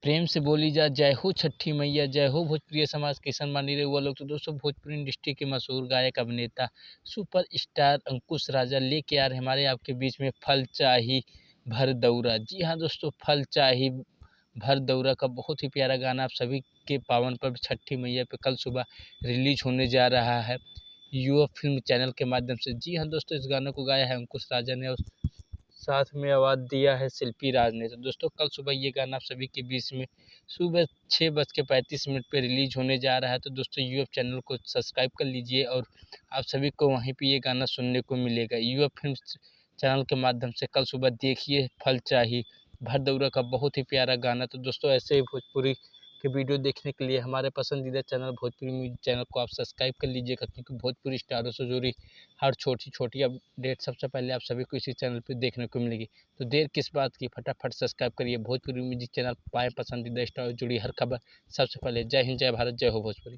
प्रेम से बोली जा जय हो छठी मैया, जय हो भोजपुरी समाज के सम्मानित रहुआ लोग। तो दोस्तों, भोजपुरी इंडस्ट्री के मशहूर गायक अभिनेता सुपर स्टार अंकुश राजा लेके आ रहे हमारे आपके बीच में फल चाही भर दौरा। जी हाँ दोस्तों, फल चाही भर दौरा का बहुत ही प्यारा गाना आप सभी के पावन पर्व छठी मैया पे कल सुबह रिलीज होने जा रहा है युवा फिल्म चैनल के माध्यम से। जी हाँ दोस्तों, इस गाने को गाया है अंकुश राजा ने और साथ में आवाज़ दिया है शिल्पी राज ने। तो दोस्तों, कल सुबह ये गाना आप सभी के बीच में सुबह 6:35 पे रिलीज होने जा रहा है। तो दोस्तों, यूएफ चैनल को सब्सक्राइब कर लीजिए और आप सभी को वहीं पे ये गाना सुनने को मिलेगा यूएफ फिल्म चैनल के माध्यम से। कल सुबह देखिए फल चाही भर दौरा का बहुत ही प्यारा गाना। तो दोस्तों, ऐसे ही भोजपुरी के वीडियो देखने के लिए हमारे पसंदीदा चैनल भोजपुरी म्यूजिक चैनल को आप सब्सक्राइब कर लीजिएगा, क्योंकि भोजपुरी स्टारों से जुड़ी हर छोटी छोटी अपडेट सबसे पहले आप सभी को इसी चैनल पर देखने को मिलेगी। तो देर किस बात की, फटाफट सब्सक्राइब करिए भोजपुरी म्यूजिक चैनल, पाए पसंदीदा स्टार जुड़ी हर खबर सबसे पहले। जय हिंद, जय भारत, जय हो भोजपुरी।